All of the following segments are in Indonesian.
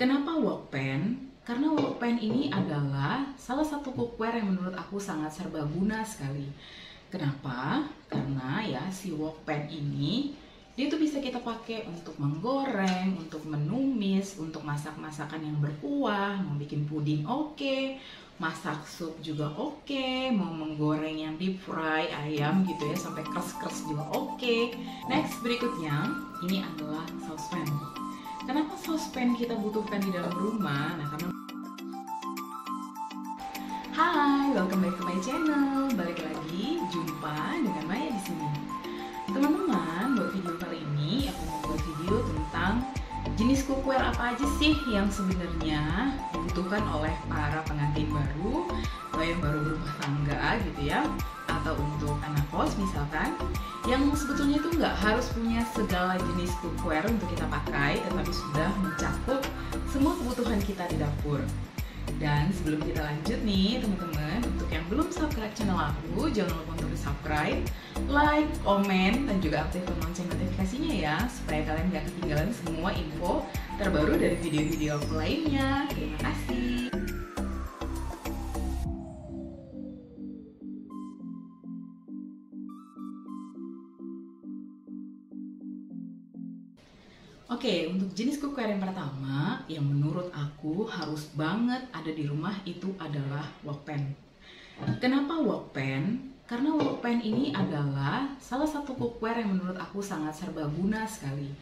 Kenapa Wokpen? Karena Wokpen ini adalah salah satu cookware yang menurut aku sangat serbaguna sekali. Kenapa? Karena ya si Wokpen ini dia tuh bisa kita pakai untuk menggoreng, untuk menumis, untuk masak masakan yang berkuah, mau bikin puding oke, masak sup juga oke, mau menggoreng yang deep fry ayam gitu ya sampai keras-keras juga oke. Next berikutnya ini adalah saucepan. Kenapa saucepan kita butuhkan di dalam rumah? Nah, karena Hai, welcome back to my channel. Balik lagi, jumpa dengan Maya di sini. Teman-teman, buat video kali ini aku mau buat video tentang jenis cookware apa aja sih yang sebenarnya dibutuhkan oleh para pengantin baru atau yang baru berumah tangga gitu ya, atau untuk anak kos misalkan, yang sebetulnya itu nggak harus punya segala jenis cookware untuk kita pakai, tetapi sudah mencakup semua kebutuhan kita di dapur. Dan sebelum kita lanjut nih teman-teman, untuk yang belum subscribe channel aku, jangan lupa untuk subscribe, like, komen, dan juga aktifkan lonceng notifikasinya ya, supaya kalian gak ketinggalan semua info terbaru dari video-video aku lainnya. Terima kasih. Oke, untuk jenis cookware yang pertama yang menurut aku harus banget ada di rumah itu adalah Wokpen. Kenapa Wokpen? Karena Wokpen ini adalah salah satu cookware yang menurut aku sangat serbaguna sekali.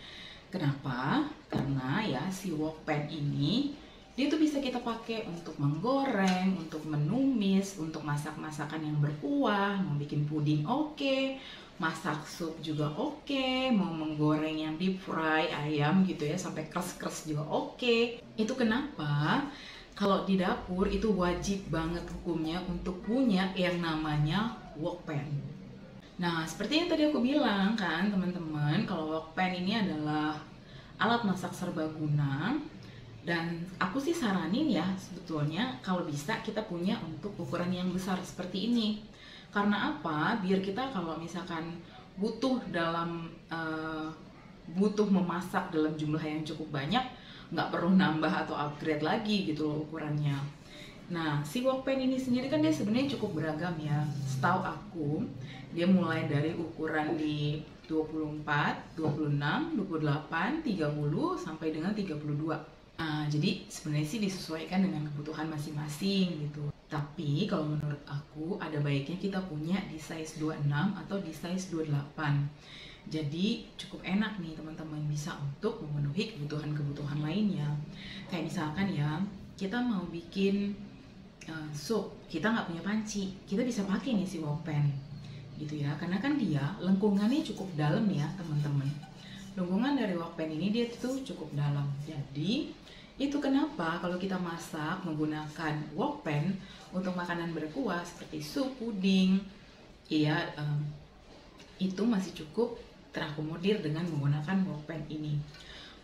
Kenapa? Karena ya si Wokpen ini dia tuh bisa kita pakai untuk menggoreng, untuk menumis, untuk masak masakan yang berkuah, mau bikin puding oke, masak sup juga oke, mau menggoreng yang deep fry ayam gitu ya sampai keras-keras juga oke. Itu kenapa kalau di dapur itu wajib banget hukumnya untuk punya yang namanya Wokpen. Nah, seperti yang tadi aku bilang kan teman-teman, kalau Wokpen ini adalah alat masak serbaguna. Dan aku sih saranin ya sebetulnya kalau bisa kita punya untuk ukuran yang besar seperti ini. Karena apa? Biar kita kalau misalkan butuh memasak dalam jumlah yang cukup banyak, nggak perlu nambah atau upgrade lagi gitu loh ukurannya. Nah, si Wokpen ini sendiri kan dia sebenarnya cukup beragam ya. Setahu aku, dia mulai dari ukuran di 24, 26, 28, 30 sampai dengan 32. Nah, jadi sebenarnya sih disesuaikan dengan kebutuhan masing-masing gitu. Tapi kalau menurut aku ada baiknya kita punya di size 26 atau di size 28. Jadi cukup enak nih teman-teman, bisa untuk memenuhi kebutuhan-kebutuhan lainnya. Kayak misalkan ya, kita mau bikin sup, kita nggak punya panci, kita bisa pakai nih si Wokpen gitu ya. Karena kan dia lengkungannya cukup dalam ya teman-teman. Lengkungan dari Wokpen ini dia tuh cukup dalam. Jadi itu kenapa kalau kita masak menggunakan Wokpen untuk makanan berkuah seperti sup, puding, ya itu masih cukup terakomodir dengan menggunakan Wokpen ini.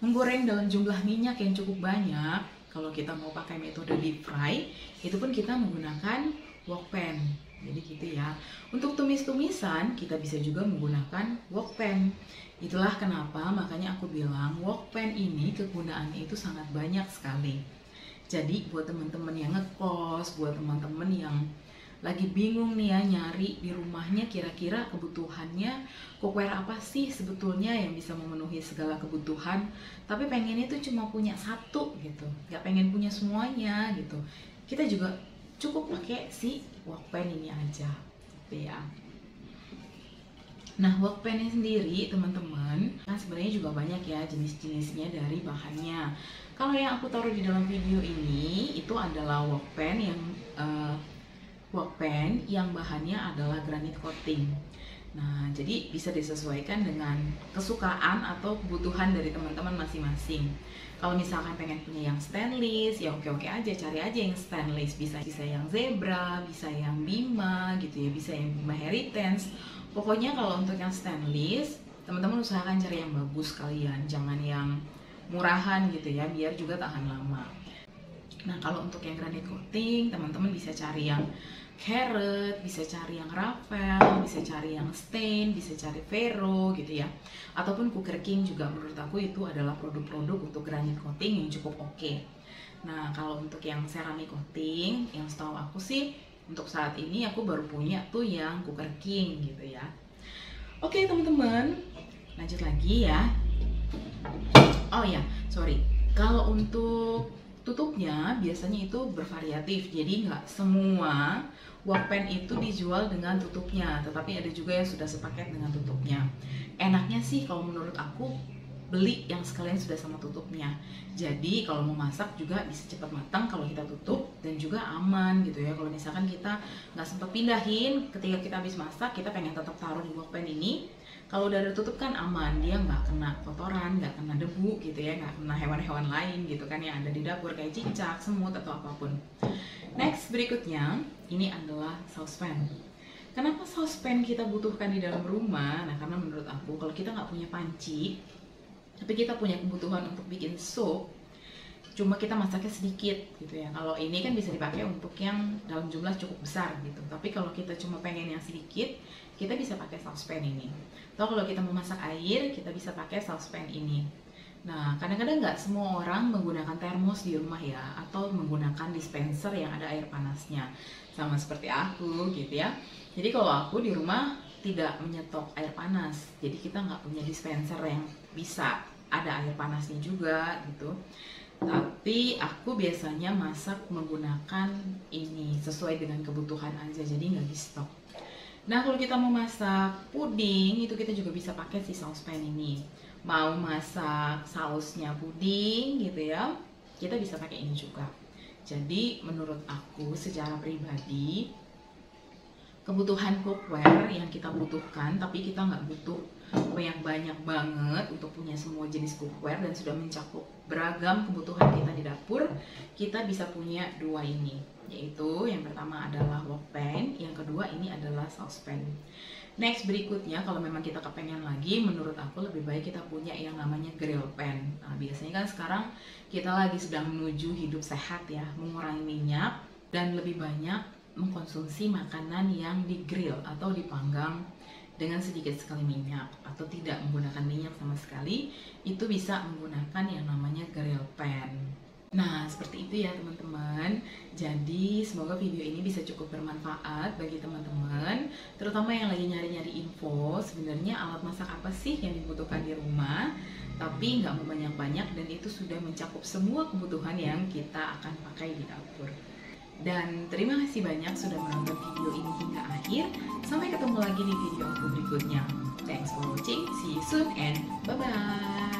Menggoreng dalam jumlah minyak yang cukup banyak, kalau kita mau pakai metode deep fry, itu pun kita menggunakan Wokpen. Jadi gitu ya. Untuk tumis-tumisan kita bisa juga menggunakan Wokpen. Itulah kenapa makanya aku bilang Wokpen ini kegunaannya itu sangat banyak sekali. Jadi buat teman-teman yang ngekos, buat teman-teman yang lagi bingung nih ya nyari di rumahnya kira-kira kebutuhannya cookware apa sih sebetulnya yang bisa memenuhi segala kebutuhan, tapi pengennya itu cuma punya satu gitu, nggak pengen punya semuanya gitu. Kita juga cukup pakai si Wokpen ini aja gitu ya. Nah, Wokpen ini sendiri teman-teman kan sebenarnya juga banyak ya jenis-jenisnya dari bahannya. Kalau yang aku taruh di dalam video ini itu adalah Wokpen yang bahannya adalah granit coating. Nah, jadi bisa disesuaikan dengan kesukaan atau kebutuhan dari teman-teman masing-masing. Kalau misalkan pengen punya yang stainless, ya oke-oke aja, cari aja yang stainless. Bisa yang Zebra, bisa yang Bima gitu ya, bisa yang Bima Heritage. Pokoknya kalau untuk yang stainless, teman-teman usahakan cari yang bagus kalian, jangan yang murahan gitu ya, biar juga tahan lama. Nah, kalau untuk yang granite coating, teman-teman bisa cari yang carrot, bisa cari yang raffle, bisa cari yang stain, bisa cari vero gitu ya. Ataupun Cooker King juga menurut aku itu adalah produk-produk untuk granite coating yang cukup oke. Nah, kalau untuk yang ceramic coating, yang setahu aku sih untuk saat ini aku baru punya tuh yang Cooker King gitu ya. Oke teman-teman, lanjut lagi ya. Oh ya, sorry. Kalau untuk tutupnya biasanya itu bervariatif, jadi nggak semua workpan itu dijual dengan tutupnya, tetapi ada juga yang sudah sepaket dengan tutupnya. Enaknya sih kalau menurut aku beli yang sekalian sudah sama tutupnya, jadi kalau mau masak juga bisa cepat matang kalau kita tutup, dan juga aman gitu ya. Kalau misalkan kita nggak sempat pindahin ketika kita habis masak, kita pengen tetap taruh di workpan ini, kalau udah ada tutup kan aman, dia nggak kena kotoran, nggak kena debu gitu ya, nggak kena hewan-hewan lain gitu kan yang ada di dapur kayak cicak, semut atau apapun. Next, berikutnya ini adalah saucepan. Kenapa saucepan kita butuhkan di dalam rumah? Nah, karena menurut aku kalau kita nggak punya panci, tapi kita punya kebutuhan untuk bikin sup, cuma kita masaknya sedikit gitu ya. Kalau ini kan bisa dipakai untuk yang dalam jumlah cukup besar gitu. Tapi kalau kita cuma pengen yang sedikit, kita bisa pakai saucepan ini. Atau kalau kita mau masak air, kita bisa pakai saucepan ini. Nah, kadang-kadang nggak semua orang menggunakan termos di rumah ya, atau menggunakan dispenser yang ada air panasnya. Sama seperti aku gitu ya. Jadi kalau aku di rumah tidak menyetok air panas, jadi kita nggak punya dispenser yang bisa ada air panasnya juga gitu. Tapi aku biasanya masak menggunakan ini sesuai dengan kebutuhan aja, jadi nggak di stok. Nah, kalau kita mau masak puding itu kita juga bisa pakai si saucepan ini. Mau masak sausnya puding gitu ya, kita bisa pakai ini juga. Jadi menurut aku secara pribadi, kebutuhan cookware yang kita butuhkan, tapi kita nggak butuh yang banyak banget untuk punya semua jenis cookware dan sudah mencakup beragam kebutuhan kita di dapur, kita bisa punya dua ini, yaitu yang pertama adalah wokpan, yang kedua ini adalah saucepan. Next, berikutnya kalau memang kita kepengen lagi, menurut aku lebih baik kita punya yang namanya grill pan. Nah, biasanya kan sekarang kita lagi sedang menuju hidup sehat ya, mengurangi minyak dan lebih banyak mengkonsumsi makanan yang di-grill atau dipanggang dengan sedikit sekali minyak atau tidak menggunakan minyak sama sekali, itu bisa menggunakan yang namanya grill pan. Nah, seperti itu ya teman-teman. Jadi semoga video ini bisa cukup bermanfaat bagi teman-teman, terutama yang lagi nyari-nyari info sebenarnya alat masak apa sih yang dibutuhkan di rumah, tapi nggak mau banyak-banyak dan itu sudah mencakup semua kebutuhan yang kita akan pakai di dapur. Dan terima kasih banyak sudah menonton video ini hingga akhir. Sampai ketemu lagi di video aku berikutnya. Thanks for watching, see you soon and bye-bye.